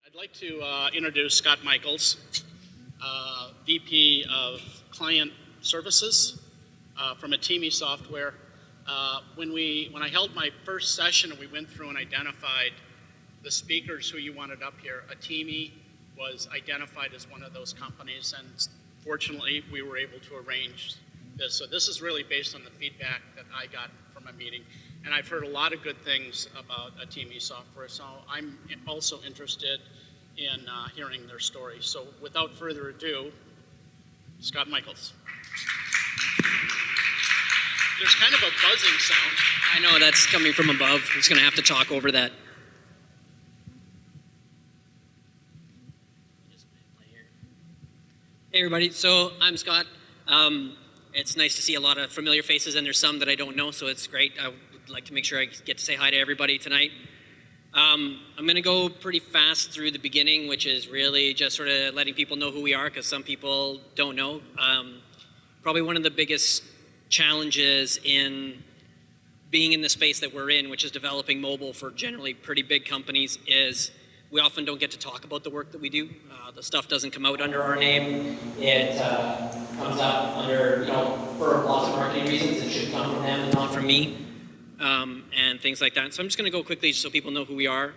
I'd like to introduce Scott Michaels, VP of Client Services from Atimi Software. When I held my first session and we went through and identified the speakers who you wanted up here, Atimi was identified as one of those companies, and fortunately we were able to arrange this. So this is really based on the feedback that I got from a meeting, and I've heard a lot of good things about Atimi Software, so I'm also interested in hearing their story. So without further ado, Scott Michaels. There's kind of a buzzing sound. I know, that's coming from above. I'm just going to have to talk over that. Hey everybody, so I'm Scott. It's nice to see a lot of familiar faces, and there's some that I don't know, so it's great. I would like to make sure I get to say hi to everybody tonight. I'm going to go pretty fast through the beginning, which is really just sort of letting people know who we are, because some people don't know. Probably one of the biggest challenges in being in the space that we're in, which is developing mobile for generally pretty big companies, is we often don't get to talk about the work that we do. The stuff doesn't come out under our name. It comes up under, for lots of marketing reasons. It should come from them and not from me. And things like that. So I'm just going to go quickly so people know who we are.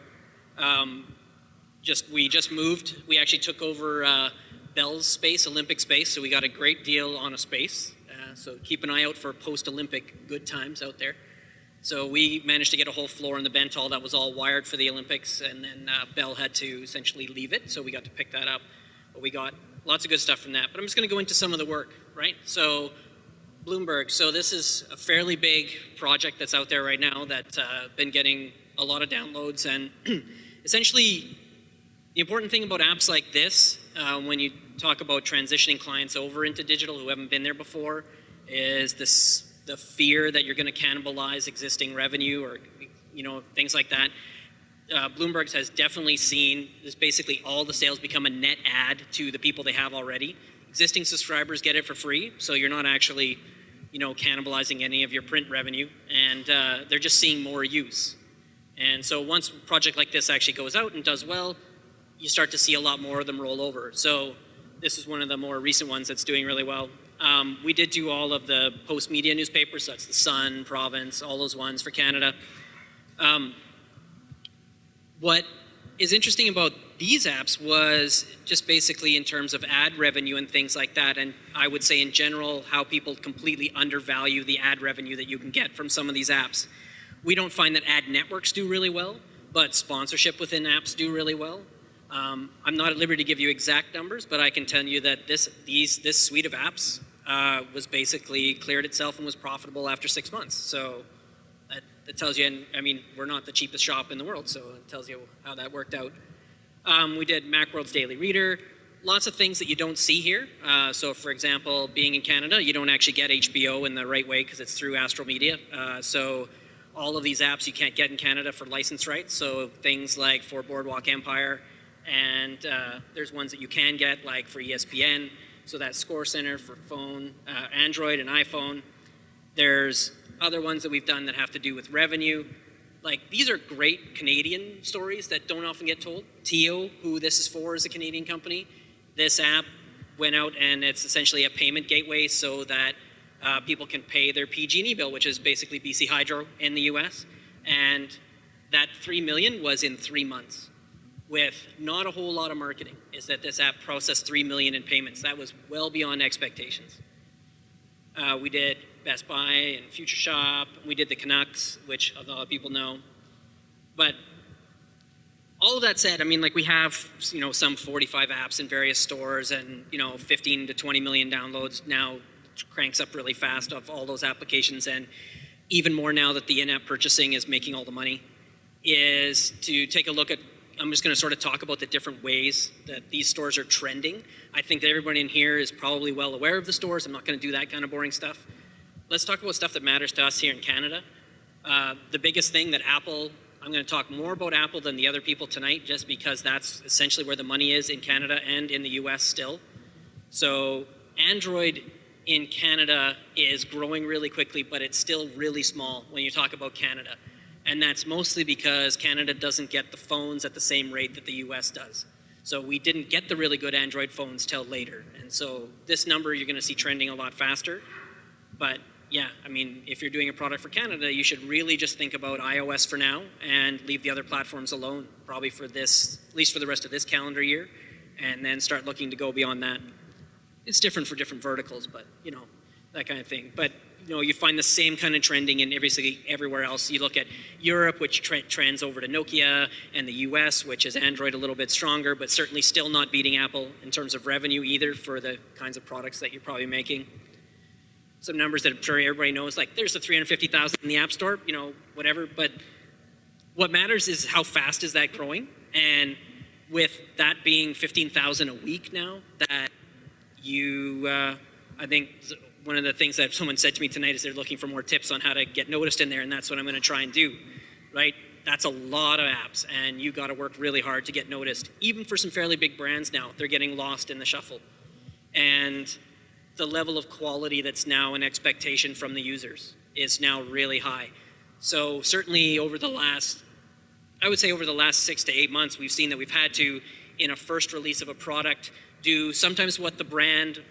We just moved. We actually took over Bell's space, Olympic space, so we got a great deal on a space. So keep an eye out for post-Olympic good times out there. So we managed to get a whole floor in the Bentall that was all wired for the Olympics, and then Bell had to essentially leave it, so we got to pick that up. But we got lots of good stuff from that. But I'm just going to go into some of the work, right? So Bloomberg. So this is a fairly big project that's out there right now that's been getting a lot of downloads. And essentially, the important thing about apps like this, when you talk about transitioning clients over into digital who haven't been there before, is the fear that you're going to cannibalize existing revenue or things like that. Bloomberg has definitely seen this. Basically, all the sales become a net add to the people they have already. Existing subscribers get it for free, so you're not actually cannibalizing any of your print revenue, and they're just seeing more use. And so once a project like this actually goes out and does well, you start to see a lot more of them roll over. So this is one of the more recent ones that's doing really well. We did do all of the post-media newspapers, so that's the Sun, Province, all those ones for Canada. What is interesting about these apps was just basically in terms of ad revenue and things like that, and I would say in general how people completely undervalue the ad revenue that you can get from some of these apps. We don't find that ad networks do really well, but sponsorship within apps do really well. I'm not at liberty to give you exact numbers, but I can tell you that this suite of apps was basically cleared itself and was profitable after 6 months. So that tells you, and I mean, we're not the cheapest shop in the world, so it tells you how that worked out. We did Macworld's Daily Reader, lots of things that you don't see here. So for example, being in Canada, you don't actually get HBO in the right way because it's through Astral Media. So all of these apps you can't get in Canada for license rights. So things like for Boardwalk Empire, and there's ones that you can get like for ESPN. So that's Score Center for phone, Android and iPhone. There's other ones that we've done that have to do with revenue. Like, these are great Canadian stories that don't often get told. Tio, who this is for, is a Canadian company. This app went out and it's essentially a payment gateway so that people can pay their PG&E bill, which is basically BC Hydro in the US. And that $3 million was in 3 months with not a whole lot of marketing, is that this app processed $3 million in payments. That was well beyond expectations. We did Best Buy and Future Shop. We did the Canucks, which a lot of people know. But all of that said, I mean, like, we have, some 45 apps in various stores and, 15 to 20 million downloads now, cranks up really fast of all those applications. And even more now that the in-app purchasing is making all the money, is to take a look at, I'm just going to sort of talk about the different ways that these stores are trending. I think that everybody in here is probably well aware of the stores. I'm not going to do that kind of boring stuff. Let's talk about stuff that matters to us here in Canada. The biggest thing that Apple, I'm going to talk more about Apple than the other people tonight, just because that's essentially where the money is in Canada and in the US still. So Android in Canada is growing really quickly, but it's still really small when you talk about Canada. And that's mostly because Canada doesn't get the phones at the same rate that the US does. So we didn't get the really good Android phones till later. And so this number you're going to see trending a lot faster. But yeah, I mean, if you're doing a product for Canada, you should really just think about iOS for now and leave the other platforms alone, probably for this, at least for the rest of this calendar year, and then start looking to go beyond that. It's different for different verticals, but you know, that kind of thing. But you know, you find the same kind of trending in basically everywhere else. You look at Europe, which trends over to Nokia, and the US, which is Android a little bit stronger, but certainly still not beating Apple in terms of revenue either for the kinds of products that you're probably making. Some numbers that I'm sure everybody knows, like there's the 350,000 in the App Store, you know, whatever. But what matters is how fast is that growing. And with that being 15,000 a week now, that you, I think one of the things that someone said to me tonight is they're looking for more tips on how to get noticed in there, and that's what I'm going to try and do, right? That's a lot of apps, and you got to work really hard to get noticed. Even for some fairly big brands now, they're getting lost in the shuffle. And the level of quality that's now an expectation from the users is now really high. So certainly over the last, I would say over the last 6 to 8 months, we've seen that we've had to, in a first release of a product, do sometimes what the brand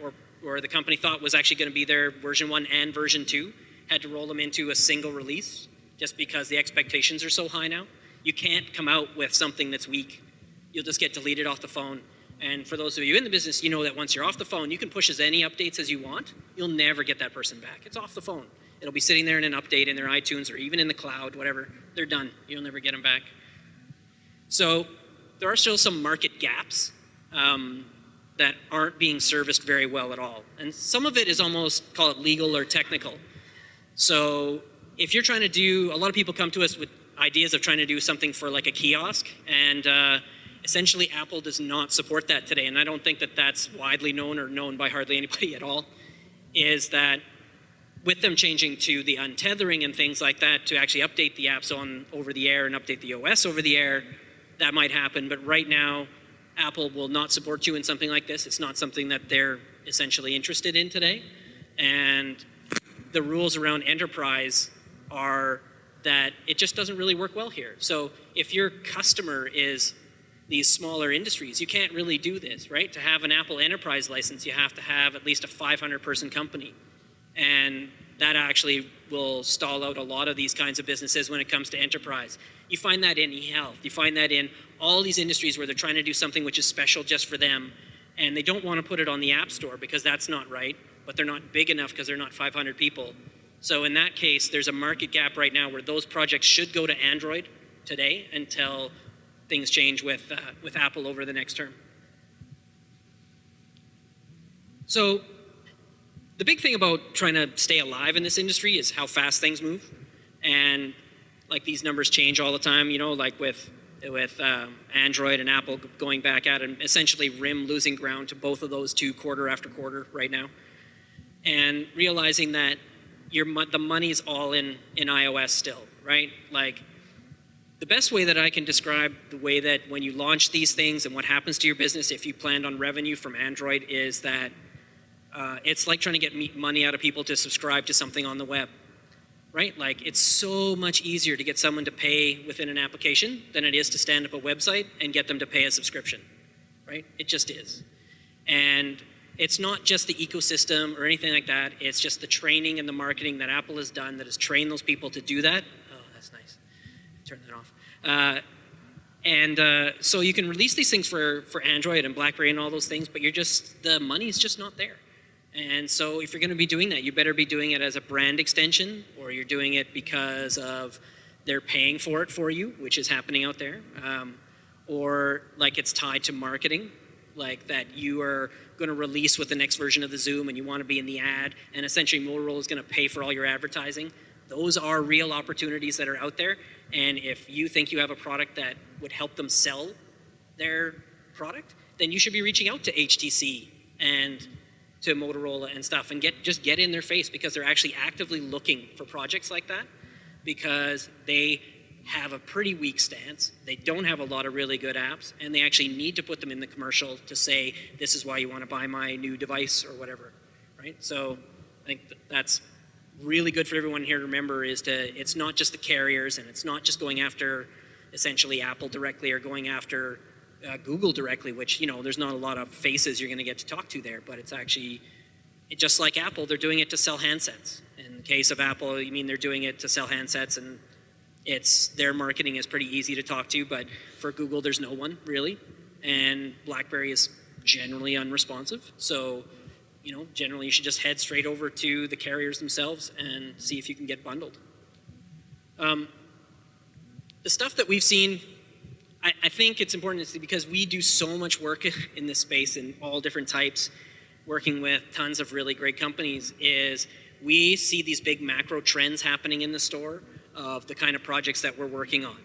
or the company thought was actually going to be their version 1 and version 2, had to roll them into a single release just because the expectations are so high now. You can't come out with something that's weak. You'll just get deleted off the phone. And for those of you in the business, you know that once you're off the phone, you can push as many updates as you want. You'll never get that person back. It's off the phone. It'll be sitting there in an update in their iTunes or even in the cloud, whatever. They're done. You'll never get them back. So there are still some market gaps that aren't being serviced very well at all. And some of it is almost, call it legal or technical. So if you're trying to do, a lot of people come to us with ideas of trying to do something for like a kiosk, and essentially Apple does not support that today, and I don't think that that's widely known or known by hardly anybody at all, is that with them changing to the untethering and things like that to actually update the apps on over the air and update the OS over the air, that might happen. But right now, Apple will not support you in something like this. It's not something that they're essentially interested in today. And the rules around enterprise are that it just doesn't really work well here. So if your customer is these smaller industries, you can't really do this, right? To have an Apple enterprise license, you have to have at least a 500-person company. And that actually will stall out a lot of these kinds of businesses when it comes to enterprise. You find that in e-health. You find that in all these industries where they're trying to do something which is special just for them, and they don't want to put it on the App Store because that's not right, but they're not big enough because they're not 500 people. So in that case, there's a market gap right now where those projects should go to Android today until things change with Apple over the next term. So the big thing about trying to stay alive in this industry is how fast things move. And like these numbers change all the time, you know, like with Android and Apple going back at it, and essentially RIM losing ground to both of those two quarter after quarter right now. And realizing that the money's all in iOS still, right? Like, the best way that I can describe the way that when you launch these things and what happens to your business if you planned on revenue from Android is that it's like trying to get money out of people to subscribe to something on the web, right? Like, it's so much easier to get someone to pay within an application than it is to stand up a website and get them to pay a subscription, right? It just is. And it's not just the ecosystem or anything like that. It's just the training and the marketing that Apple has done that has trained those people to do that. Oh, that's nice. Turn that off. So you can release these things for Android and BlackBerry and all those things, but the money's just not there. And so if you're going to be doing that, you better be doing it as a brand extension, or you're doing it because of they're paying for it for you, which is happening out there, or like it's tied to marketing, like that you are going to release with the next version of the Zoom and you want to be in the ad, and essentially Motorola is going to pay for all your advertising. Those are real opportunities that are out there, and if you think you have a product that would help them sell their product, then you should be reaching out to HTC and to Motorola and stuff, and just get in their face, because they're actually actively looking for projects like that, because they have a pretty weak stance. They don't have a lot of really good apps, and they actually need to put them in the commercial to say, this is why you want to buy my new device or whatever, right? So I think that's really good for everyone here to remember is it's not just the carriers, and it's not just going after essentially Apple directly or going after Google directly, which, you know, there's not a lot of faces you're going to get to talk to there, but it's actually, just like Apple, they're doing it to sell handsets. In the case of Apple, I mean, they're doing it to sell handsets, and their marketing is pretty easy to talk to, but for Google, there's no one really, and BlackBerry is generally unresponsive. So, you know, generally you should just head straight over to the carriers themselves and see if you can get bundled. The stuff that we've seen, I think it's important to see, because we do so much work in this space in all different types, working with tons of really great companies, is we see these big macro trends happening in the store of the kind of projects that we're working on.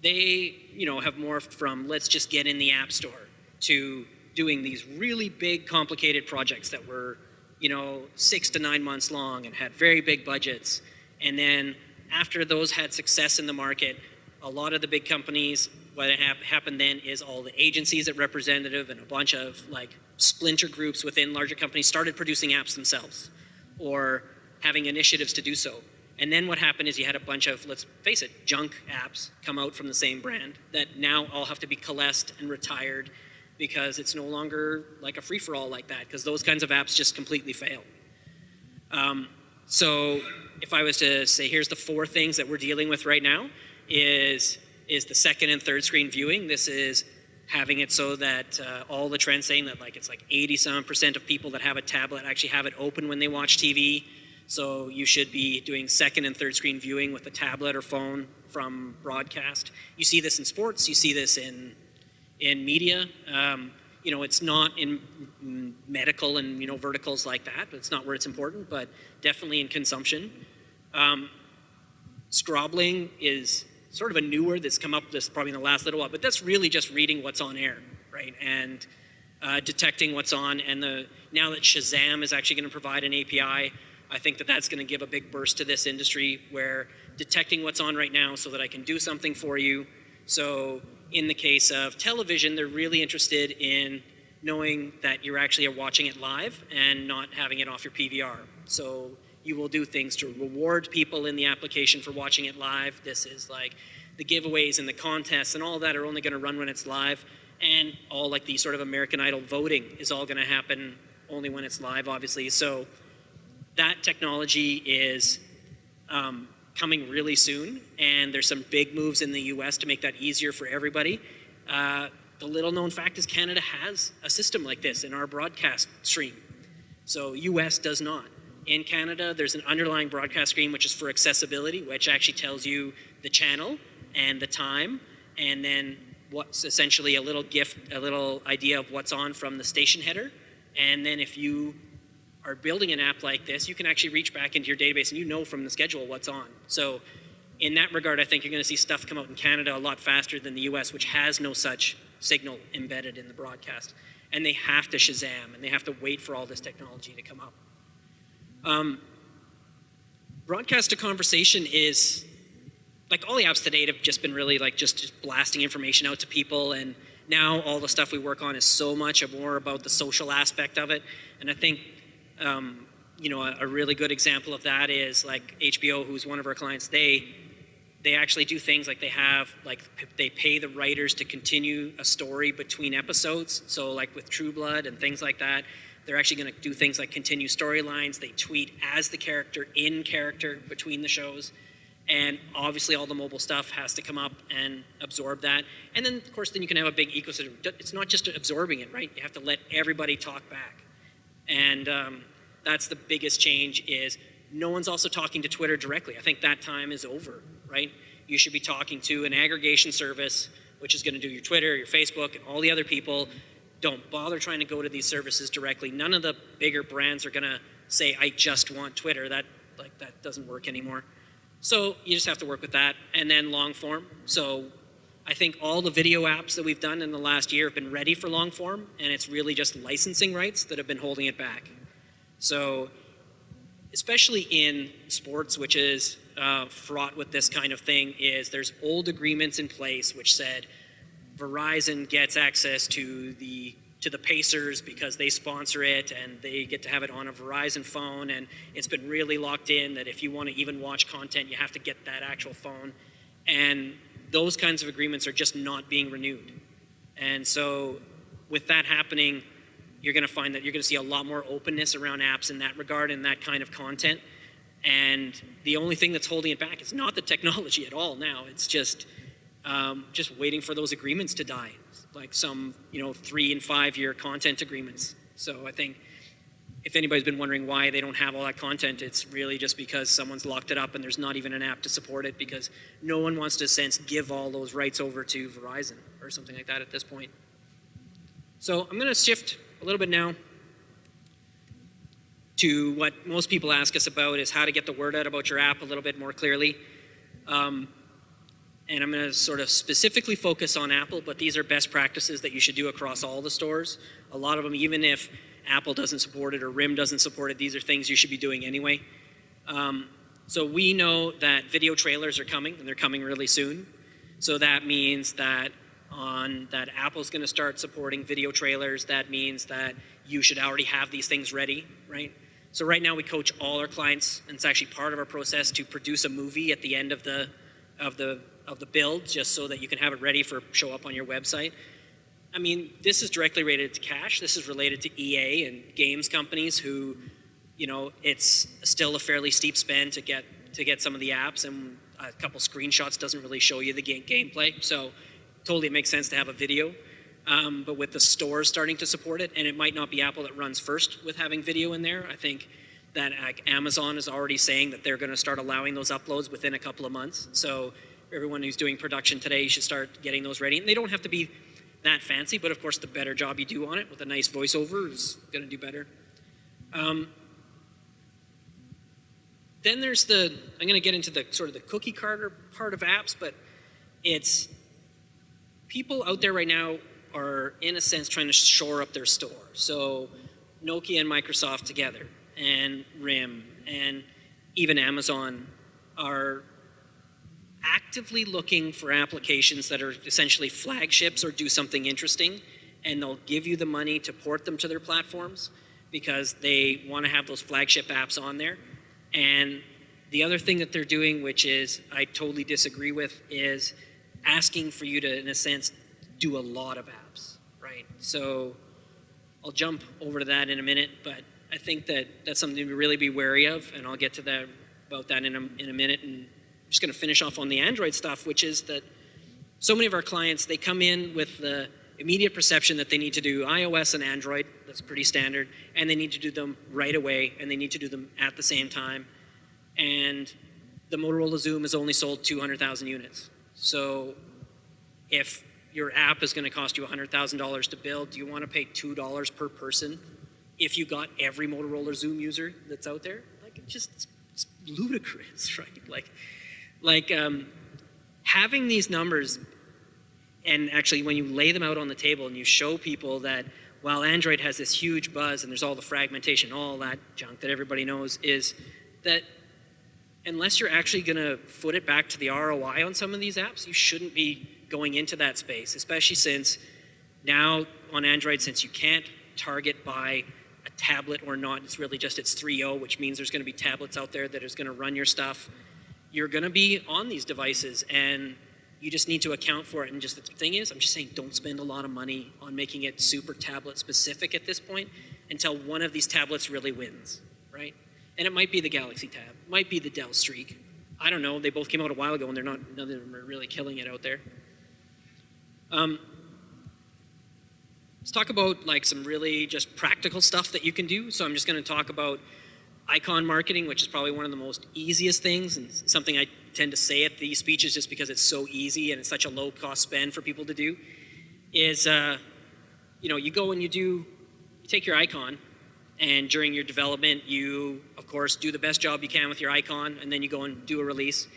They, you know, have morphed from let's just get in the App Store to doing these really big, complicated projects that were, you know, 6 to 9 months long and had very big budgets. And then after those had success in the market, a lot of the big companies, what happened then is all the agencies at Representative and a bunch of like splinter groups within larger companies started producing apps themselves or having initiatives to do so. And then what happened is you had a bunch of, let's face it, junk apps come out from the same brand that now all have to be coalesced and retired, because it's no longer like a free-for-all like that, because those kinds of apps just completely fail. So if I was to say, here's the 4 things that we're dealing with right now, is the second and third screen viewing. This is having it so that all the trends saying that like it's like 80% of people that have a tablet actually have it open when they watch TV. So you should be doing second and third screen viewing with a tablet or phone from broadcast. You see this in sports, you see this in media. You know, it's not in medical and, you know, verticals like that, but it's not where it's important, but definitely in consumption. Scrobbling is sort of a new word that's come up this probably in the last little while, but that's really just reading what's on air, right? And detecting what's on. And now that Shazam is actually going to provide an API, I think that that's going to give a big burst to this industry, where detecting what's on right now so that I can do something for you. So in the case of television, they're really interested in knowing that you're actually watching it live and not having it off your PVR. So you will do things to reward people in the application for watching it live. This is like the giveaways and the contests and all that are only going to run when it's live. And all like the sort of American Idol voting is all going to happen only when it's live, obviously. So that technology is coming really soon, and there's some big moves in the US to make that easier for everybody. The little known fact is Canada has a system like this in our broadcast stream. So US does not. In Canada, there's an underlying broadcast stream which is for accessibility, which actually tells you the channel and the time, and then what's essentially a little GIF, a little idea of what's on from the station header. And then if you are building an app like this, you can actually reach back into your database and you know from the schedule what's on. So in that regard, I think you're going to see stuff come out in Canada a lot faster than the US, which has no such signal embedded in the broadcast. And they have to Shazam, and they have to wait for all this technology to come up. Broadcast to conversation is, like all the apps to date have just been really like just blasting information out to people, and now all the stuff we work on is so much more about the social aspect of it. And I think you know, a really good example of that is like HBO, who's one of our clients. They actually do things like they pay the writers to continue a story between episodes. So like with True Blood and things like that, they're actually going to do things like continue storylines. They tweet as the character in character between the shows. And obviously all the mobile stuff has to come up and absorb that. And then of course then you can have a big ecosystem. It's not just absorbing it, right? You have to let everybody talk back. And that's the biggest change, is no one's also talking to Twitter directly. I think that time is over, right? You should be talking to an aggregation service, which is going to do your Twitter, your Facebook, and all the other people. Don't bother trying to go to these services directly. None of the bigger brands are going to say, I just want Twitter. That doesn't work anymore. So you just have to work with that. And then long form. So I think all the video apps that we've done in the last year have been ready for long form, and it's really just licensing rights that have been holding it back. So especially in sports, which is fraught with this kind of thing, is there's old agreements in place which said Verizon gets access to the to the Pacers because they sponsor it and they get to have it on a Verizon phone, and it's been really locked in that if you want to even watch content, you have to get that actual phone. And those kinds of agreements are just not being renewed. And so with that happening, you're going to find that you're going to see a lot more openness around apps in that regard and that kind of content. And the only thing that's holding it back is not the technology at all now. It's just waiting for those agreements to die, like some 3 and 5 year content agreements. So I think if anybody's been wondering why they don't have all that content, it's really just because someone's locked it up and there's not even an app to support it, because no one wants to give all those rights over to Verizon or something like that at this point. So I'm going to shift a little bit now to what most people ask us about, is how to get the word out about your app a little bit more clearly. And I'm going to sort of specifically focus on Apple, but these are best practices that you should do across all the stores. A lot of them, even if Apple doesn't support it or RIM doesn't support it, these are things you should be doing anyway. So we know that video trailers are coming, and they're coming really soon. So that means that Apple's going to start supporting video trailers. That means that you should already have these things ready, right? So right now we coach all our clients, and it's actually part of our process to produce a movie at the end of the build, just so that you can have it ready for show up on your website. I mean, this is directly related to cash. This is related to EA and games companies who, it's still a fairly steep spend to get some of the apps, and a couple screenshots doesn't really show you the gameplay. So totally it makes sense to have a video. But with the stores starting to support it, and it might not be Apple that runs first with having video in there, I think that Amazon is already saying that they're going to start allowing those uploads within a couple of months. So everyone who's doing production today should start getting those ready. And they don't have to be that fancy, but of course the better job you do on it with a nice voiceover is going to do better. Then there's I'm going to get into the sort of the cookie cutter part of apps, but it's people out there right now are in a sense trying to shore up their store. So Nokia and Microsoft together, and RIM, and even Amazon are actively looking for applications that are essentially flagships or do something interesting, and they'll give you the money to port them to their platforms because they want to have those flagship apps on there. And the other thing that they're doing, which is I totally disagree with, is asking for you to, in a sense, do a lot of apps, right? So I'll jump over to that in a minute, but I think that that's something to really be wary of, and I'll get to that about that in a minute. And I'm just going to finish off on the Android stuff, which is that so many of our clients, they come in with the immediate perception that they need to do iOS and Android. That's pretty standard, and they need to do them right away, and they need to do them at the same time. And the Motorola Xoom has only sold 200,000 units. So if your app is going to cost you $100,000 to build, do you want to pay $2 per person if you got every Motorola Xoom user that's out there? Like, it's ludicrous, right? Like having these numbers, and actually when you lay them out on the table and you show people that while Android has this huge buzz and there's all the fragmentation, all that junk that everybody knows, is that unless you're actually going to foot it back to the ROI on some of these apps, you shouldn't be going into that space, especially since now on Android, since you can't target by a tablet or not, it's really just it's 3.0, which means there's going to be tablets out there that is going to run your stuff. You're going to be on these devices, and you just need to account for it. And just the thing is, I'm just saying, don't spend a lot of money on making it super tablet specific at this point until one of these tablets really wins, right? And it might be the Galaxy Tab, might be the Dell Streak. I don't know. They both came out a while ago, and none of them are really killing it out there. Let's talk about like some really just practical stuff that you can do. So I'm just going to talk about icon marketing, which is probably one of the most easiest things, and something I tend to say at these speeches just because it's so easy and it's such a low cost spend for people to do, is you go and you take your icon, and during your development you of course do the best job you can with your icon, and then you go and do a release.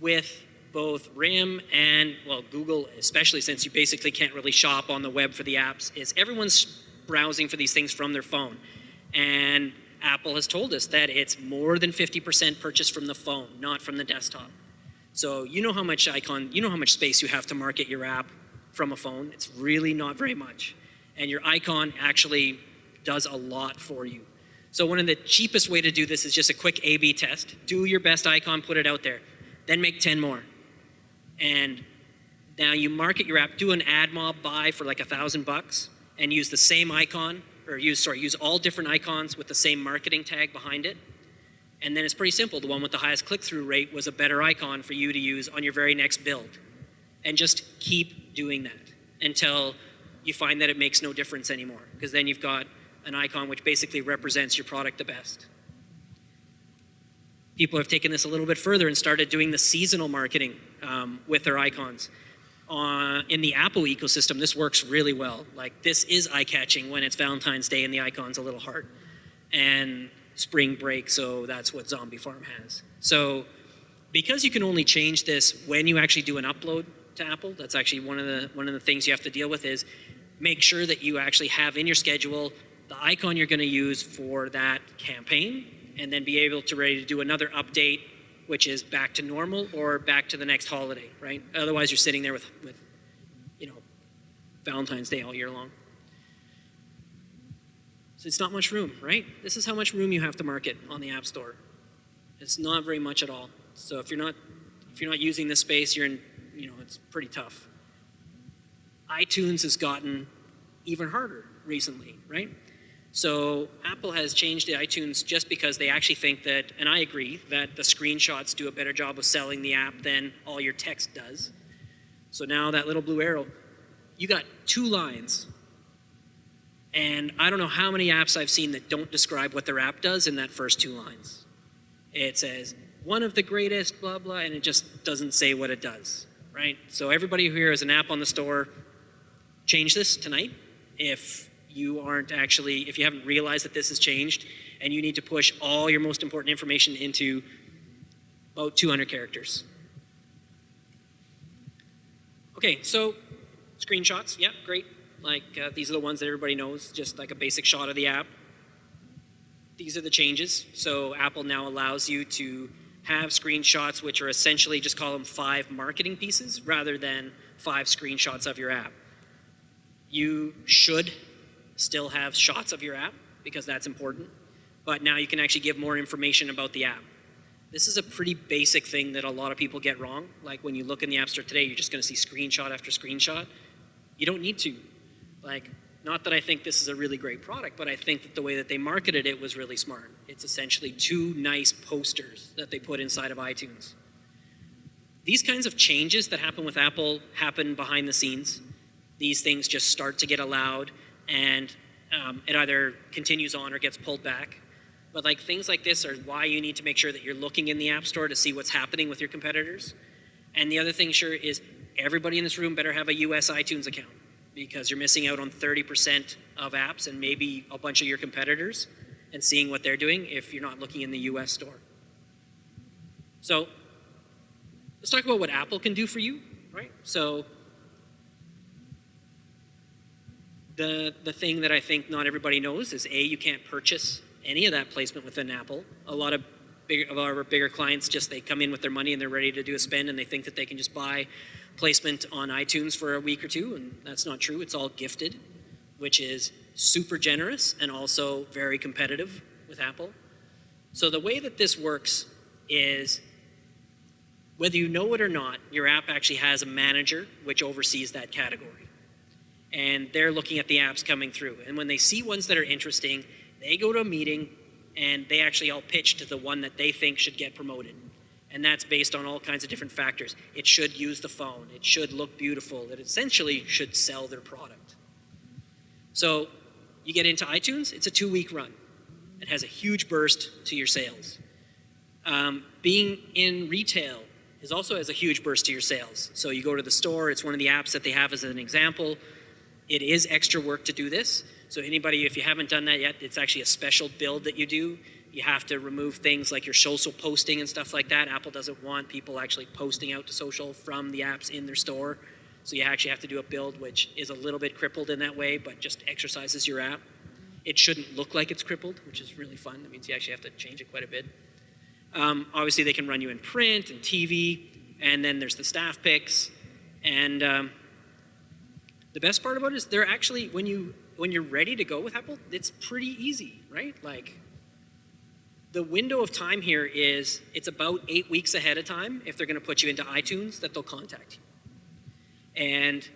With both RIM and, well, Google, especially since you basically can't really shop on the web for the apps, is everyone's browsing for these things from their phone. And Apple has told us that it's more than 50% purchased from the phone, not from the desktop. So you know how much space you have to market your app from a phone. It's really not very much. And your icon actually does a lot for you. So one of the cheapest way to do this is just a quick A/B test. Do your best icon, put it out there. Then make 10 more. And now you market your app, do an ad mob buy for like $1,000 and use the same icon, or use all different icons with the same marketing tag behind it. And then it's pretty simple. The one with the highest click-through rate was a better icon for you to use on your very next build. And just keep doing that until you find that it makes no difference anymore, because then you've got an icon which basically represents your product the best. People have taken this a little bit further and started doing the seasonal marketing with their icons. In the Apple ecosystem, this works really well. Like, this is eye-catching when it's Valentine's Day and the icon's a little heart. And spring break, so that's what Zombie Farm has. So because you can only change this when you actually do an upload to Apple, that's actually one of the things you have to deal with, is make sure that you actually have in your schedule the icon you're going to use for that campaign, and then be able to ready to do another update, which is back to normal or back to the next holiday, right? Otherwise, you're sitting there with Valentine's Day all year long. So it's not much room, right? This is how much room you have to market on the App Store. It's not very much at all. So if you're not using this space, you're in, it's pretty tough. iTunes has gotten even harder recently, right? So Apple has changed the iTunes just because they actually think that, and I agree, that the screenshots do a better job of selling the app than all your text does. So now that little blue arrow, you got 2 lines. And I don't know how many apps I've seen that don't describe what their app does in that first 2 lines. It says, one of the greatest, blah, blah, and it just doesn't say what it does, right? So everybody who here has an app on the store, change this tonight. If you haven't realized that this has changed, and you need to push all your most important information into about 200 characters. Okay, so screenshots, yeah, great. Like these are the ones that everybody knows, just like a basic shot of the app. These are the changes. So Apple now allows you to have screenshots, which are essentially, just call them 5 marketing pieces rather than 5 screenshots of your app. You should still have shots of your app because that's important, but now you can actually give more information about the app. This is a pretty basic thing that a lot of people get wrong. Like when you look in the App Store today, you're just going to see screenshot after screenshot. You don't need to. Like, not that I think this is a really great product, but I think that the way that they marketed it was really smart. It's essentially 2 nice posters that they put inside of iTunes. These kinds of changes that happen with Apple happen behind the scenes. These things just start to get allowed, and it either continues on or gets pulled back. But like things like this are why you need to make sure that you're looking in the App Store to see what's happening with your competitors. And the other thing, sure, is everybody in this room better have a US iTunes account, because you're missing out on 30% of apps and maybe a bunch of your competitors, and seeing what they're doing if you're not looking in the US store. So let's talk about what Apple can do for you, right? So the thing that I think not everybody knows is, A, you can't purchase any of that placement within Apple. A lot of our bigger clients, they come in with their money and they're ready to do a spend, and they think that they can just buy placement on iTunes for a week or 2, and that's not true. It's all gifted, which is super generous and also very competitive with Apple. So the way that this works is, whether you know it or not, your app actually has a manager which oversees that category. And they're looking at the apps coming through. And when they see ones that are interesting, they go to a meeting and they actually all pitch to the one that they think should get promoted. And that's based on all kinds of different factors. It should use the phone. It should look beautiful. It essentially should sell their product. So you get into iTunes, it's a 2-week run. It has a huge burst to your sales. Being in retail also has a huge burst to your sales. So you go to the store, it's one of the apps that they have as an example. It is extra work to do this. So anybody, if you haven't done that yet, it's actually a special build that you do. You have to remove things like your social posting and stuff like that. Apple doesn't want people actually posting out to social from the apps in their store. So you actually have to do a build which is a little bit crippled in that way, but just exercises your app. It shouldn't look like it's crippled, which is really fun. That means you actually have to change it quite a bit. Obviously, they can run you in print and TV, and then there's the staff picks. And the best part about it is they're actually, when you're ready to go with Apple, it's pretty easy, right? Like, the window of time here is, it's about 8 weeks ahead of time if they're going to put you into iTunes that they'll contact you. And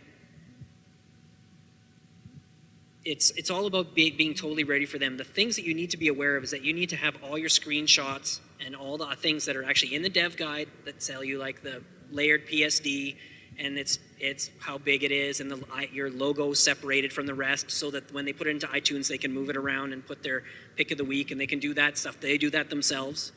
it's all about being totally ready for them. The things that you need to be aware of is that you need to have all your screenshots and all the things that are actually in the dev guide that tell you, like the layered PSD, and it's how big it is, and your logo separated from the rest, so that when they put it into iTunes, they can move it around and put their pick of the week, and they can do that stuff. They do that themselves.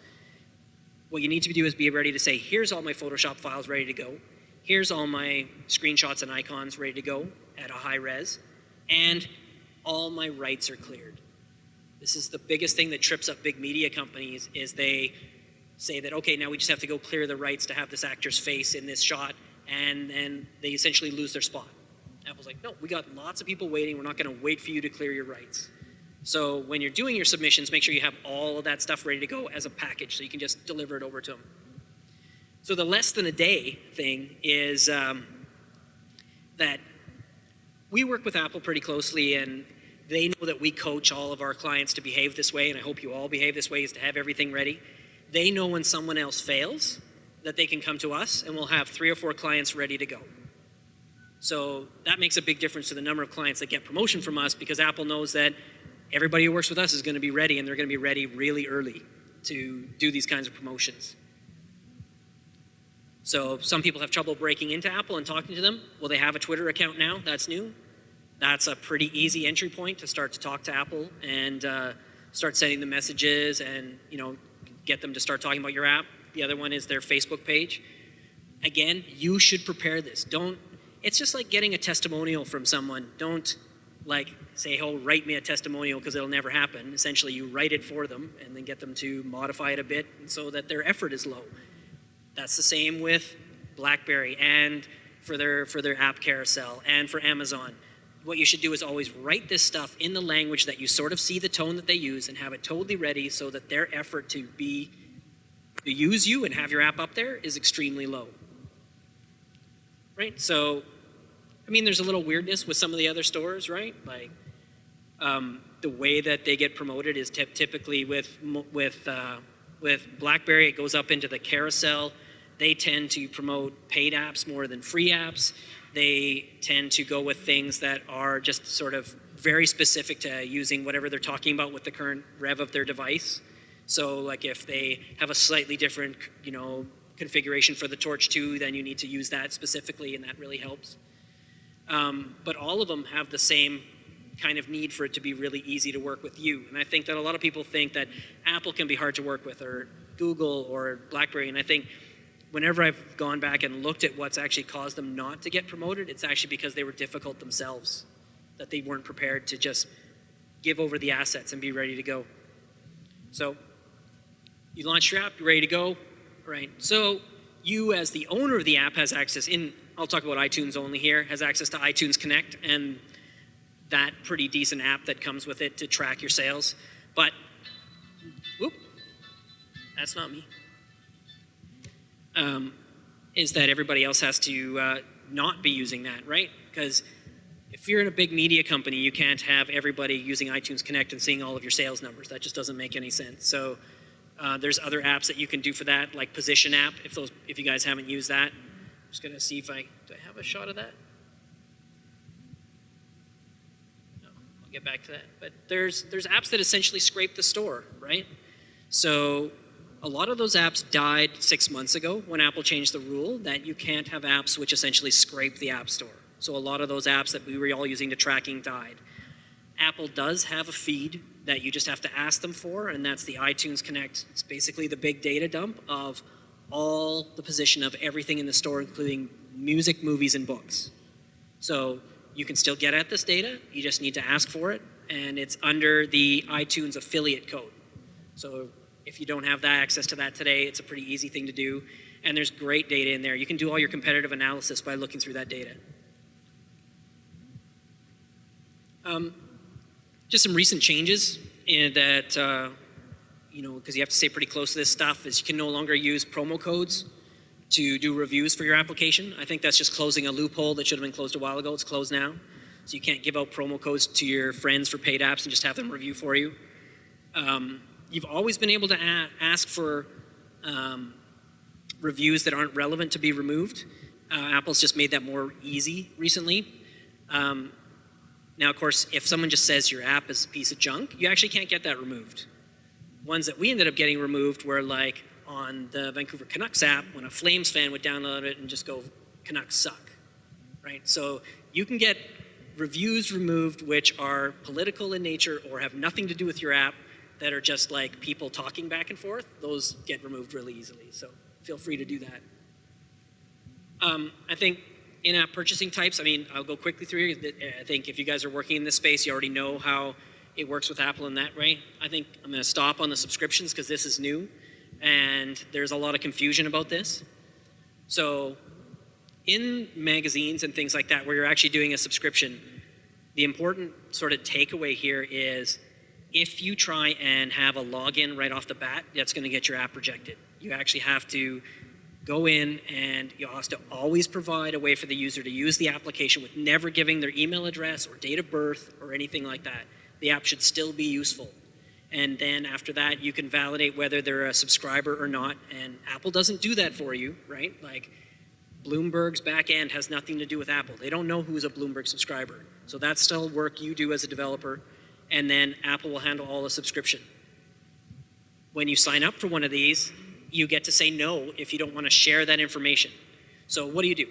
What you need to do is be ready to say, here's all my Photoshop files ready to go. Here's all my screenshots and icons ready to go at a high res, and all my rights are cleared. This is the biggest thing that trips up big media companies, is they say that, okay, now we just have to go clear the rights to have this actor's face in this shot, and then they essentially lose their spot. Apple's like, no, we got lots of people waiting. We're not going to wait for you to clear your rights. So when you're doing your submissions, make sure you have all of that stuff ready to go as a package, so you can just deliver it over to them. So the less than a day thing is that we work with Apple pretty closely, and they know that we coach all of our clients to behave this way, and I hope you all behave this way, is to have everything ready. They know when someone else fails that they can come to us, and we'll have 3 or 4 clients ready to go. So that makes a big difference to the number of clients that get promotion from us, because Apple knows that everybody who works with us is going to be ready, and they're going to be ready really early to do these kinds of promotions. So some people have trouble breaking into Apple and talking to them. Well, they have a Twitter account now. That's new. That's a pretty easy entry point to start to talk to Apple and start sending them messages and, get them to start talking about your app. The other one is their Facebook page. Again, you should prepare this. It's just like getting a testimonial from someone. Don't say, oh, write me a testimonial, because it'll never happen. Essentially, you write it for them and then get them to modify it a bit so that their effort is low. That's the same with BlackBerry and for their app carousel and for Amazon. What you should do is always write this stuff in the language that you sort of see the tone that they use, and have it totally ready so that their effort to use you and have your app up there is extremely low. Right? So, there's a little weirdness with some of the other stores, right? Like, the way that they get promoted is typically with BlackBerry, it goes up into the carousel. They tend to promote paid apps more than free apps. They tend to go with things that are just sort of very specific to using whatever they're talking about with the current rev of their device. So like if they have a slightly different, configuration for the Torch 2, then you need to use that specifically, and that really helps. But all of them have the same kind of need for it to be really easy to work with you. And I think that a lot of people think that Apple can be hard to work with, or Google or BlackBerry, and I think whenever I've gone back and looked at what's actually caused them not to get promoted, it's actually because they were difficult themselves, that they weren't prepared to just give over the assets and be ready to go. So you launch your app, you're ready to go, right? So you, as the owner of the app, has access I'll talk about iTunes only here, has access to iTunes Connect and that pretty decent app that comes with it to track your sales. But, whoop, that's not me. Is that everybody else has to not be using that, right? Because if you're in a big media company, you can't have everybody using iTunes Connect and seeing all of your sales numbers. That just doesn't make any sense. So there's other apps that you can do for that, like Position app, if you guys haven't used that. I'm just going to see do I have a shot of that? No, I'll get back to that. But there's apps that essentially scrape the store, right? So a lot of those apps died 6 months ago when Apple changed the rule that you can't have apps which essentially scrape the App Store. So a lot of those apps that we were all using to tracking died. Apple does have a feed that you just have to ask them for, and that's the iTunes Connect. It's basically the big data dump of all the position of everything in the store, including music, movies, and books. So you can still get at this data, you just need to ask for it, and it's under the iTunes affiliate code. So if you don't have that access to that today, it's a pretty easy thing to do. And there's great data in there. You can do all your competitive analysis by looking through that data. Just some recent changes in that, because you have to stay pretty close to this stuff, is you can no longer use promo codes to do reviews for your application. I think that's just closing a loophole that should have been closed a while ago. It's closed now. So you can't give out promo codes to your friends for paid apps and just have them review for you. You've always been able to ask for reviews that aren't relevant to be removed. Apple's just made that more easy recently. Now, of course, if someone just says your app is a piece of junk, you actually can't get that removed. Ones that we ended up getting removed were like on the Vancouver Canucks app, when a Flames fan would download it and just go, Canucks suck, right? So you can get reviews removed which are political in nature or have nothing to do with your app, that are just like people talking back and forth. Those get removed really easily, so feel free to do that. I think in-app purchasing types, I mean, I'll go quickly through here. I think if you guys are working in this space, you already know how it works with Apple in that way. I think I'm going to stop on the subscriptions because this is new, and there's a lot of confusion about this. So in magazines and things like that, where you're actually doing a subscription, the important sort of takeaway here is if you try and have a login right off the bat, that's going to get your app rejected. You actually have to go in and you have to always provide a way for the user to use the application with never giving their email address or date of birth or anything like that. The app should still be useful. And then after that, you can validate whether they're a subscriber or not. And Apple doesn't do that for you, right? Like Bloomberg's back end has nothing to do with Apple. They don't know who's a Bloomberg subscriber. So that's still work you do as a developer. And then Apple will handle all the subscription. When you sign up for one of these, you get to say no if you don't want to share that information. So what do?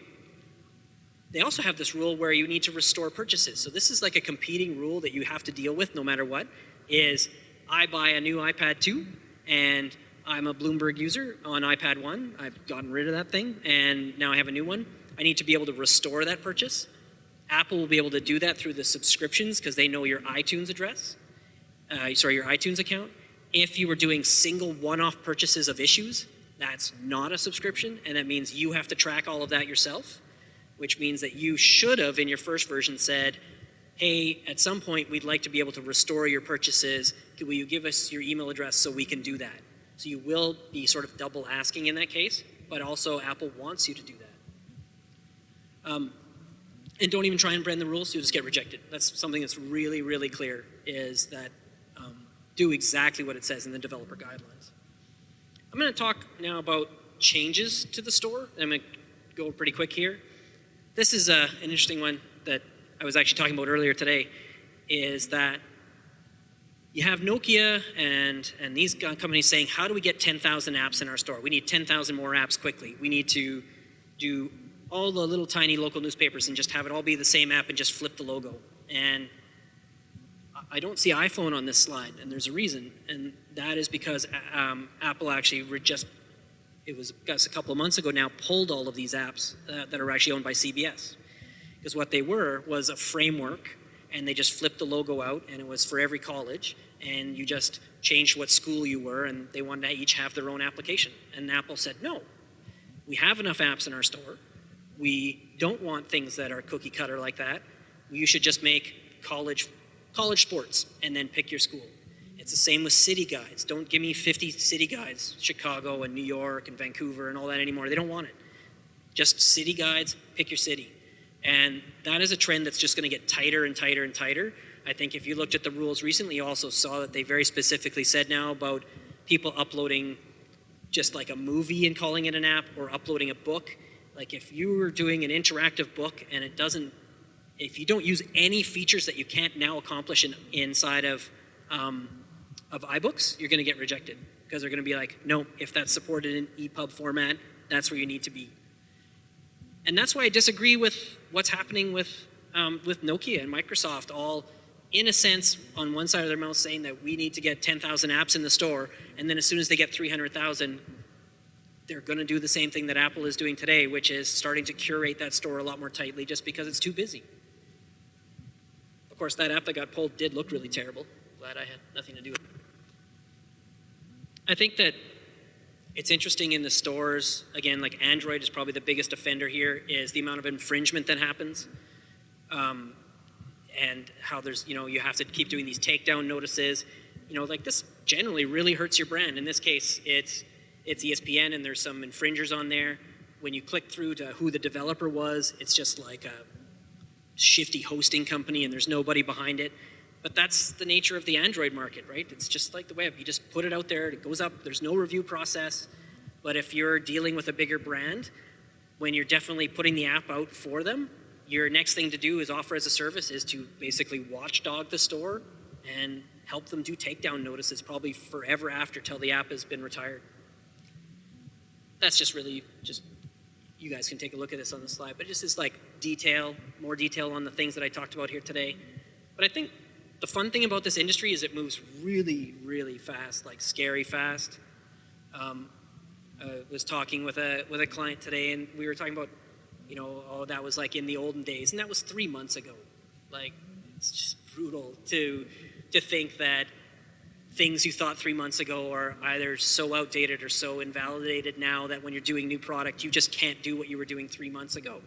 They also have this rule where you need to restore purchases. So this is like a competing rule that you have to deal with no matter what, is I buy a new iPad 2 and I'm a Bloomberg user on iPad 1. I've gotten rid of that thing and now I have a new one. I need to be able to restore that purchase. Apple will be able to do that through the subscriptions because they know your iTunes address, your iTunes account. If you were doing single one-off purchases of issues, that's not a subscription, and that means you have to track all of that yourself, which means that you should have, in your first version, said, hey, at some point, we'd like to be able to restore your purchases. Will you give us your email address so we can do that? So you will be sort of double asking in that case, but also Apple wants you to do that. And don't even try and bend the rules, you'll just get rejected. That's something that's really, really clear, is that do exactly what it says in the developer guidelines. I'm going to talk now about changes to the store. I'm going to go pretty quick here. This is an interesting one that I was actually talking about earlier today, is that you have Nokia and these companies saying, how do we get 10,000 apps in our store? We need 10,000 more apps quickly. We need to do all the little tiny local newspapers and just have it all be the same app and just flip the logo. And I don't see iPhone on this slide, and there's a reason, and that is because Apple actually it was a couple of months ago now, pulled all of these apps that are actually owned by CBS. Because what they were was a framework, and they just flipped the logo out, and it was for every college, and you just changed what school you were, and they wanted to each have their own application. And Apple said, no, we have enough apps in our store. We don't want things that are cookie cutter like that. You should just make college sports and then pick your school. It's the same with city guides. Don't give me 50 city guides, Chicago and New York and Vancouver and all that anymore. They don't want it. Just city guides, pick your city. And that is a trend that's just going to get tighter and tighter and tighter. I think if you looked at the rules recently, you also saw that they very specifically said now about people uploading just like a movie and calling it an app, or uploading a book. Like if you were doing an interactive book and if you don't use any features that you can't now accomplish inside of iBooks, you're going to get rejected, because they're going to be like, no, if that's supported in EPUB format, that's where you need to be. And that's why I disagree with what's happening with Nokia and Microsoft, all in a sense on one side of their mouth saying that we need to get 10,000 apps in the store, and then as soon as they get 300,000, they're going to do the same thing that Apple is doing today, which is starting to curate that store a lot more tightly just because it's too busy. Of course, that app that got pulled did look really terrible. Glad I had nothing to do with it. I think that it's interesting in the stores, again, like Android is probably the biggest offender here, is the amount of infringement that happens. And how there's, you have to keep doing these takedown notices. Like this generally really hurts your brand. In this case, it's ESPN and there's some infringers on there. when you click through to who the developer was, it's just like a shifty hosting company and there's nobody behind it. But that's the nature of the Android market, right? It's just like the web. You just put it out there, it goes up, there's no review process. But if you're dealing with a bigger brand, when you're definitely putting the app out for them, your next thing to do is offer as a service is to basically watchdog the store and help them do takedown notices probably forever after till the app has been retired. That's just really just, you guys can take a look at this on the slide, but just is like detail, more detail on the things that I talked about here today. But I think the fun thing about this industry is it moves really, really fast, like scary fast. Was talking with a client today, and we were talking about, you know, oh, that was like in the olden days, and that was 3 months ago. Like, it's just brutal to think that things you thought 3 months ago are either so outdated or so invalidated now that when you're doing new product, you just can't do what you were doing 3 months ago.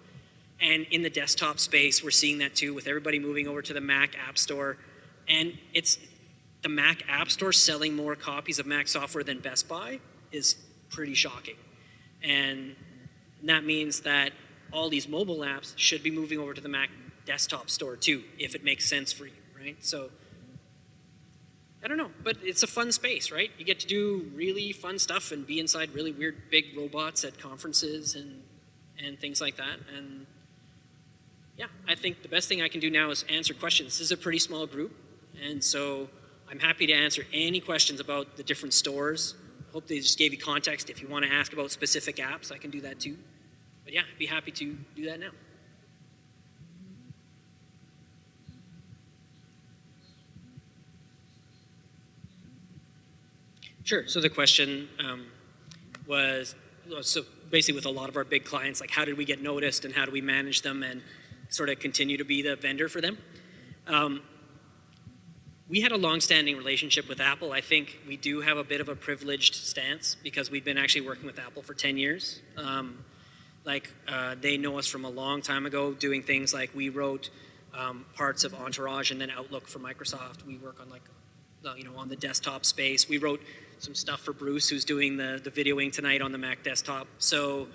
And in the desktop space, we're seeing that too, with everybody moving over to the Mac App Store. And it's the Mac App Store selling more copies of Mac software than Best Buy is pretty shocking. And that means that all these mobile apps should be moving over to the Mac desktop store too, if it makes sense for you, right? So, I don't know, but it's a fun space, right? You get to do really fun stuff and be inside really weird big robots at conferences and things like that. And yeah, I think the best thing I can do now is answer questions. This is a pretty small group, and so I'm happy to answer any questions about the different stores. Hope they just gave you context. If you want to ask about specific apps, I can do that too. But yeah, I'd be happy to do that now. Sure, so the question was, so basically with a lot of our big clients, like how did we get noticed and how do we manage them and sort of continue to be the vendor for them? We had a long-standing relationship with Apple. I think we do have a bit of a privileged stance because we've been actually working with Apple for 10 years. They know us from a long time ago, doing things like we wrote parts of Entourage and then Outlook for Microsoft. We work on on the desktop space. We wrote some stuff for Bruce, who's doing the videoing tonight on the Mac desktop. So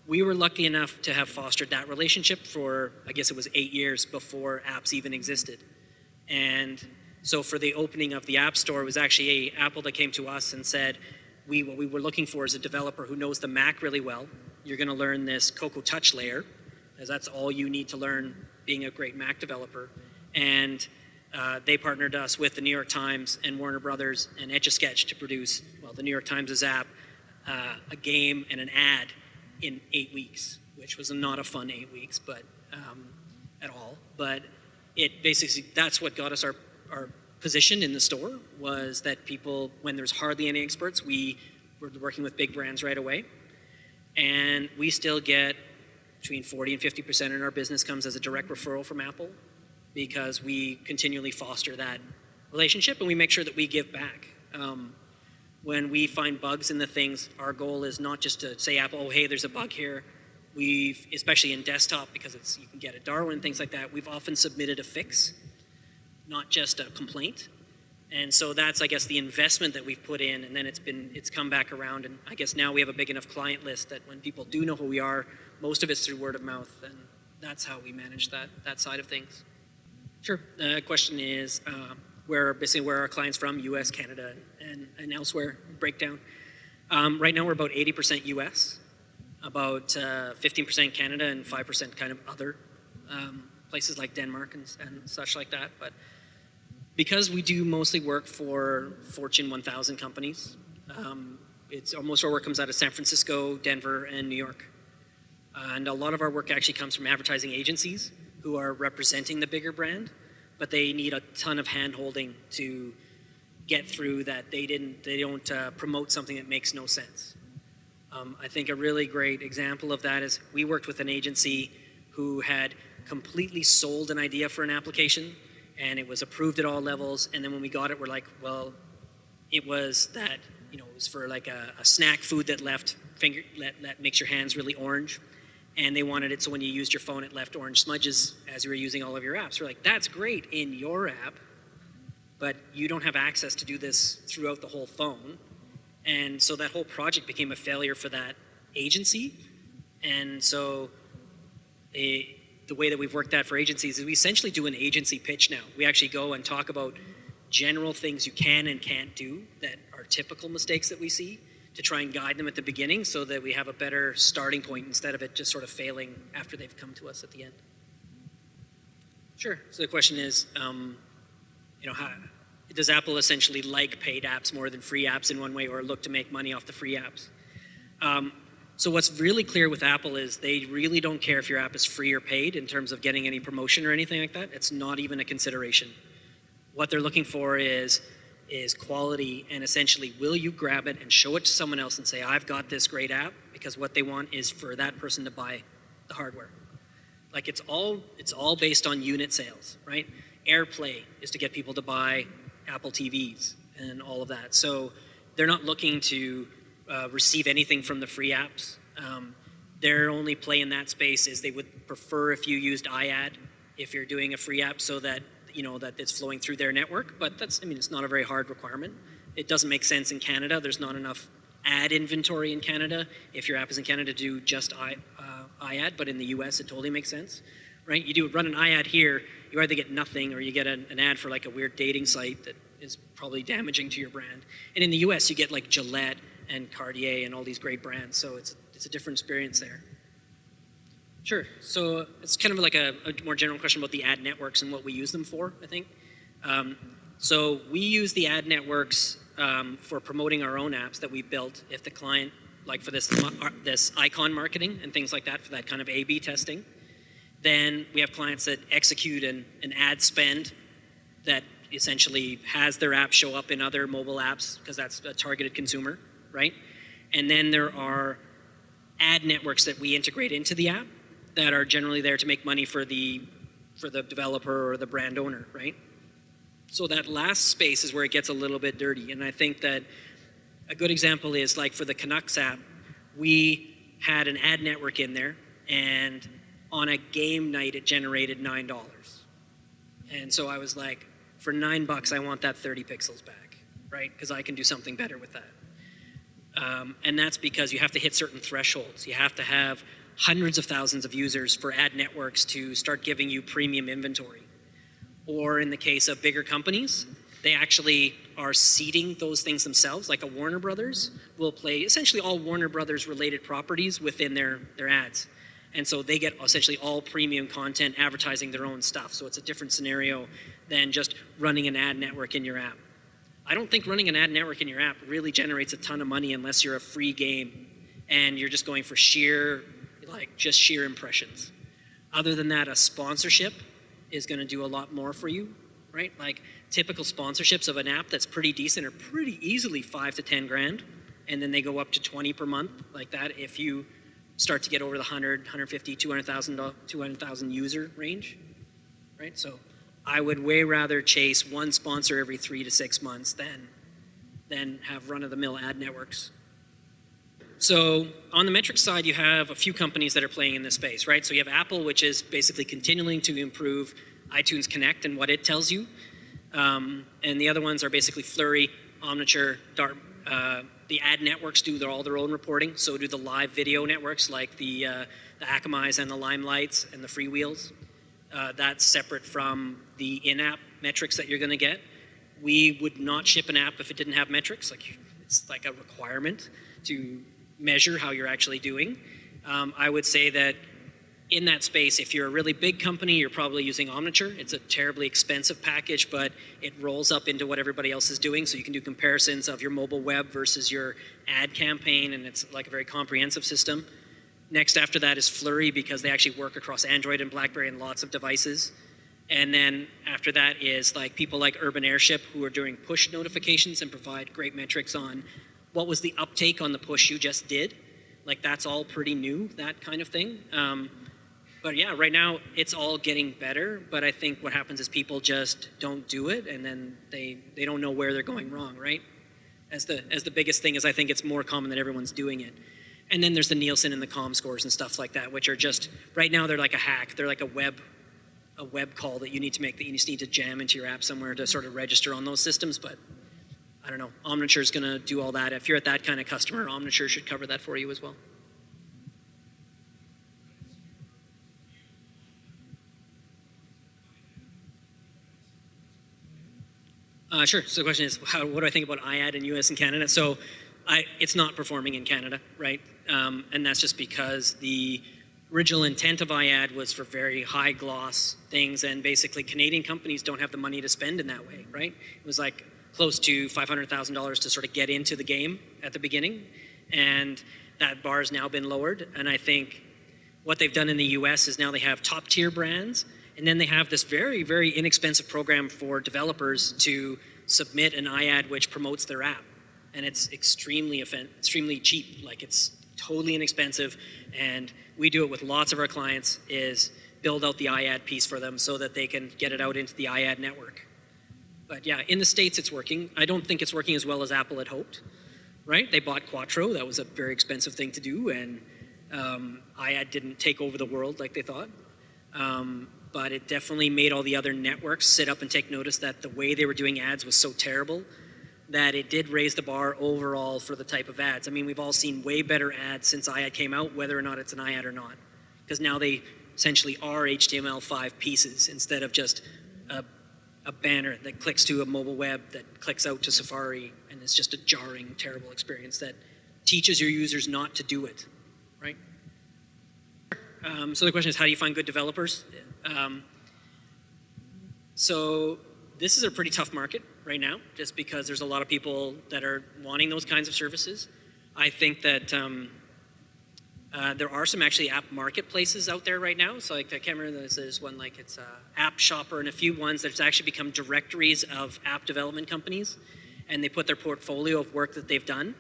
we were lucky enough to have fostered that relationship for, I guess it was 8 years before apps even existed. And so for the opening of the App Store, it was actually Apple that came to us and said, what we were looking for is a developer who knows the Mac really well. You're going to learn this Cocoa Touch layer, as that's all you need to learn being a great Mac developer. And they partnered us with the New York Times and Warner Brothers and Etch-a-Sketch to produce, well, the New York Times' app, a game and an ad in 8 weeks, which was not a fun 8 weeks, but at all. But it basically, that's what got us our position in the store, was that people, when there's hardly any experts, we were working with big brands right away. And we still get between 40 and 50% in our business comes as a direct referral from Apple, because we continually foster that relationship and we make sure that we give back. When we find bugs in the things, our goal is not just to say Apple, oh, hey, there's a bug here. We've, especially in desktop, because you can get a Darwin and things like that, we've often submitted a fix, not just a complaint. And so that's, I guess, the investment that we've put in, and then it's come back around, and I guess now we have a big enough client list that when people do know who we are, most of it's through word of mouth, and that's how we manage that side of things. Sure. The question is where are our clients from? U.S., Canada, and elsewhere. Breakdown. Right now we're about 80% U.S., about 15% Canada, and 5% kind of other places like Denmark and such like that. But because we do mostly work for Fortune 1000 companies, most of our work comes out of San Francisco, Denver, and New York. And a lot of our work actually comes from advertising agencies who are representing the bigger brand, but they need a ton of hand-holding to get through that they don't promote something that makes no sense. I think a really great example of that is we worked with an agency who had completely sold an idea for an application, and it was approved at all levels, and then when we got it, we're like, well, it was that, it was for like a snack food that makes your hands really orange. And they wanted it so when you used your phone, it left orange smudges as you were using all of your apps. We're like, that's great in your app, but you don't have access to do this throughout the whole phone. And so that whole project became a failure for that agency. And so the way that we've worked that for agencies is we essentially do an agency pitch now. We actually go and talk about general things you can and can't do that are typical mistakes that we see, to try and guide them at the beginning so that we have a better starting point instead of it just sort of failing after they've come to us at the end. Sure. So the question is, does Apple essentially like paid apps more than free apps in one way, or look to make money off the free apps? So what's really clear with Apple is they really don't care if your app is free or paid in terms of getting any promotion or anything like that. It's not even a consideration. What they're looking for is quality, and essentially, will you grab it and show it to someone else and say, I've got this great app? Because what they want is for that person to buy the hardware. Like it's all based on unit sales, right? AirPlay is to get people to buy Apple TVs and all of that. So they're not looking to receive anything from the free apps. Their only play in that space is they would prefer if you used iAd if you're doing a free app, so that that it's flowing through their network. But it's not a very hard requirement. It doesn't make sense in Canada. There's not enough ad inventory in Canada. If your app is in Canada, to do just iAd, but in the US it totally makes sense, right? You run an iAd here, you either get nothing or you get an ad for like a weird dating site that is probably damaging to your brand. And in the US you get like Gillette and Cartier and all these great brands, so it's a different experience there. Sure. So it's kind of like a more general question about the ad networks and what we use them for, I think. So we use the ad networks for promoting our own apps that we built. If the client, like for this icon marketing and things like that, for that kind of A/B testing, then we have clients that execute an ad spend that essentially has their app show up in other mobile apps because that's a targeted consumer, right? And then there are ad networks that we integrate into the app that are generally there to make money for the developer or the brand owner, right? So that last space is where it gets a little bit dirty. And I think that a good example is like for the Canucks app, we had an ad network in there, and on a game night it generated $9. And so I was like, for $9 I want that 30 pixels back, right? Because I can do something better with that. And that's because you have to hit certain thresholds. You have to have hundreds of thousands of users for ad networks to start giving you premium inventory. Or in the case of bigger companies, they actually are seeding those things themselves. Like a Warner Brothers will play essentially all Warner Brothers related properties within their ads. And so they get essentially all premium content advertising their own stuff. So it's a different scenario than just running an ad network in your app. I don't think running an ad network in your app really generates a ton of money unless you're a free game and you're just going for sheer impressions. Other than that, a sponsorship is going to do a lot more for you, right? Like typical sponsorships of an app that's pretty decent are pretty easily 5 to 10 grand, and then they go up to 20 per month, like that if you start to get over the 100, 150, 200,000 user range, right? So I would way rather chase one sponsor every 3 to 6 months than have run-of-the-mill ad networks. So on the metrics side, you have a few companies that are playing in this space, right? So you have Apple, which is basically continuing to improve iTunes Connect and what it tells you. And the other ones are basically Flurry, Omniture, Dart. The ad networks do all their own reporting. So do the live video networks like the Akamai's and the Limelights and the Freewheels. That's separate from the in-app metrics that you're going to get. We would not ship an app if it didn't have metrics. It's like a requirement to measure how you're actually doing. I would say that in that space, if you're a really big company, you're probably using Omniture. It's a terribly expensive package, but it rolls up into what everybody else is doing, so you can do comparisons of your mobile web versus your ad campaign, and it's like a very comprehensive system. Next after that is Flurry, because they actually work across Android and BlackBerry and lots of devices. And then after that is like people like Urban Airship, who are doing push notifications and provide great metrics on what was the uptake on the push you just did. Like that's all pretty new, that kind of thing. But yeah, right now it's all getting better, but I think what happens is people just don't do it, and then they don't know where they're going wrong, right? As the biggest thing is, I think it's more common that everyone's doing it. And then there's the Nielsen and the ComScores and stuff like that, which are just, right now they're like a hack. They're like a web call that you need to make, that you just need to jam into your app somewhere to sort of register on those systems. But I don't know, Omniture's gonna do all that. If you're at that kind of customer, Omniture should cover that for you as well. Sure. So the question is, what do I think about iAd in US and Canada? So it's not performing in Canada, right? And that's just because the original intent of iAd was for very high gloss things, and basically Canadian companies don't have the money to spend in that way, right? It was like close to $500,000 to sort of get into the game at the beginning, and that bar has now been lowered. And I think what they've done in the US is now they have top tier brands, and then they have this very, very inexpensive program for developers to submit an iAd which promotes their app. And it's extremely cheap, like it's totally inexpensive. And we do it with lots of our clients, is build out the iAd piece for them so that they can get it out into the iAd network. But yeah, in the States it's working. I don't think it's working as well as Apple had hoped, right? They bought Quattro, that was a very expensive thing to do, and iAd didn't take over the world like they thought. But it definitely made all the other networks sit up and take notice that the way they were doing ads was so terrible that it did raise the bar overall for the type of ads. I mean, we've all seen way better ads since iAd came out, whether or not it's an iAd or not. Because now they essentially are HTML5 pieces instead of just a banner that clicks to a mobile web that clicks out to Safari, and it's just a jarring, terrible experience that teaches your users not to do it, right? So the question is, how do you find good developers? So this is a pretty tough market right now, just because there's a lot of people that are wanting those kinds of services. I think that there are some actually app marketplaces out there right now. So like I can't remember, there's one like it's App Shopper and a few ones that's actually become directories of app development companies, and they put their portfolio of work that they've done.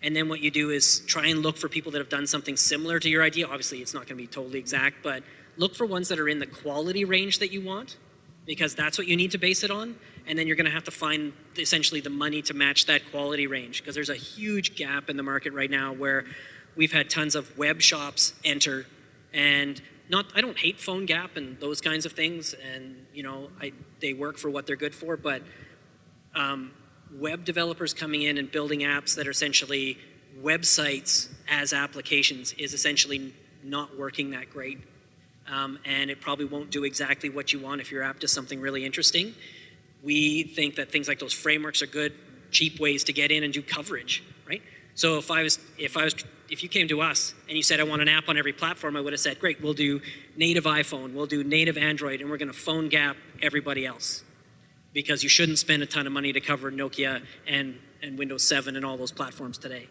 And then what you do is try and look for people that have done something similar to your idea. Obviously, it's not going to be totally exact, but look for ones that are in the quality range that you want, because that's what you need to base it on. And then you're going to have to find essentially the money to match that quality range, because there's a huge gap in the market right now where we've had tons of web shops enter, and I don't hate PhoneGap and those kinds of things, and you know, they work for what they're good for, but web developers coming in and building apps that are essentially websites as applications is essentially not working that great. And it probably won't do exactly what you want if your app does something really interesting. We think that things like those frameworks are good, cheap ways to get in and do coverage, right? So if you came to us and you said, I want an app on every platform, I would have said, great, we'll do native iPhone, we'll do native Android, and we're going to PhoneGap everybody else, because you shouldn't spend a ton of money to cover Nokia and Windows 7 and all those platforms today.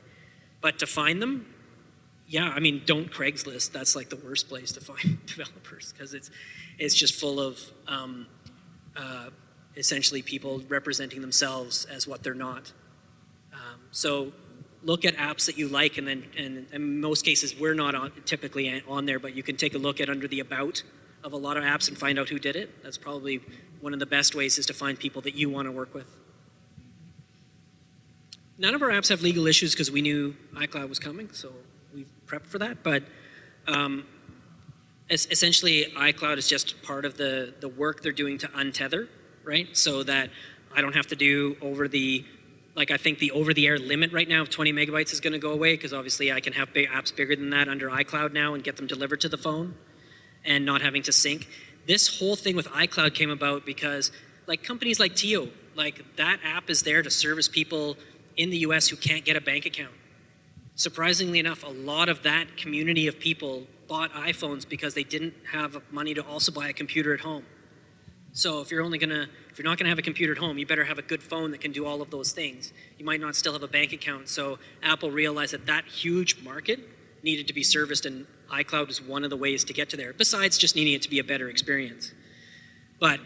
But to find them, yeah, I mean, don't Craigslist. That's like the worst place to find developers, because it's just full of essentially people representing themselves as what they're not. So look at apps that you like, and then in most cases we're not typically on there, but you can take a look at under the about of a lot of apps and find out who did it. That's probably one of the best ways, is to find people that you want to work with. None of our apps have legal issues because we knew iCloud was coming, so we've prepped for that. But essentially, iCloud is just part of the work they're doing to untether, right? So that I don't have to do I think the over-the-air limit right now of 20 megabytes is going to go away, because obviously I can have apps bigger than that under iCloud now and get them delivered to the phone and not having to sync. This whole thing with iCloud came about because like companies like Tio, like that app is there to service people in the US who can't get a bank account. Surprisingly enough, a lot of that community of people bought iPhones because they didn't have money to also buy a computer at home. So if you're not gonna have a computer at home, you better have a good phone that can do all of those things. You might not still have a bank account. So Apple realized that huge market needed to be serviced, and iCloud is one of the ways to get to there, besides just needing it to be a better experience. But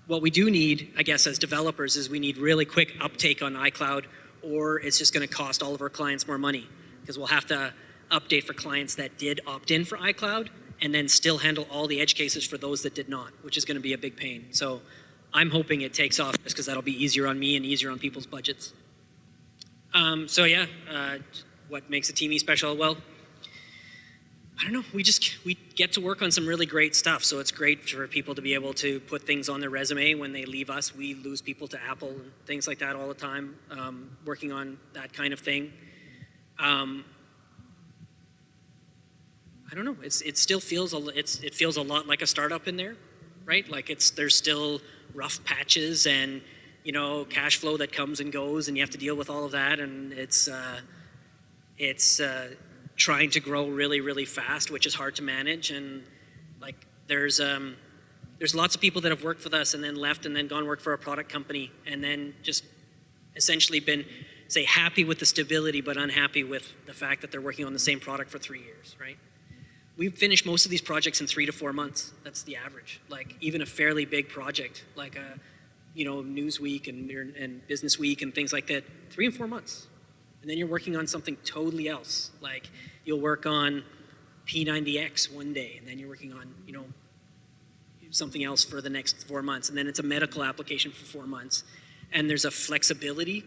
what we do need, I guess, as developers, is we need really quick uptake on iCloud, or it's just going to cost all of our clients more money, because we'll have to update for clients that did opt in for iCloud and then still handle all the edge cases for those that did not, which is going to be a big pain. So I'm hoping it takes off, just because that'll be easier on me and easier on people's budgets. What makes Atimi special? Well, I don't know, we get to work on some really great stuff, so it's great for people to be able to put things on their resume when they leave us. We lose people to Apple and things like that all the time, working on that kind of thing. I don't know, it still feels it feels a lot like a startup in there, right? Like there's still rough patches, and cash flow that comes and goes, and you have to deal with all of that, and it's trying to grow really, really fast, which is hard to manage. And like there's lots of people that have worked with us and then left and then gone work for a product company and then just essentially been, say, happy with the stability but unhappy with the fact that they're working on the same product for 3 years, right? We've finished most of these projects in 3 to 4 months. That's the average. Like even a fairly big project, like a Newsweek and Business Week and things like that, 3 and 4 months. And then you're working on something totally else. Like you'll work on P90X one day, and then you're working on, something else for the next 4 months. And then it's a medical application for 4 months. And there's a flexibility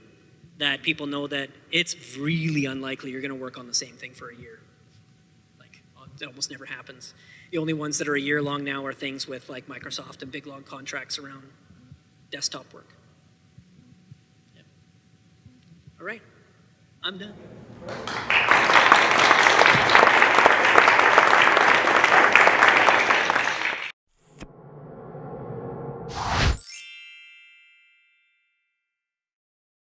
that people know that it's really unlikely you're going to work on the same thing for a year. Like it almost never happens. The only ones that are a year long now are things with like Microsoft and big long contracts around desktop work. Yeah. All right. I'm done.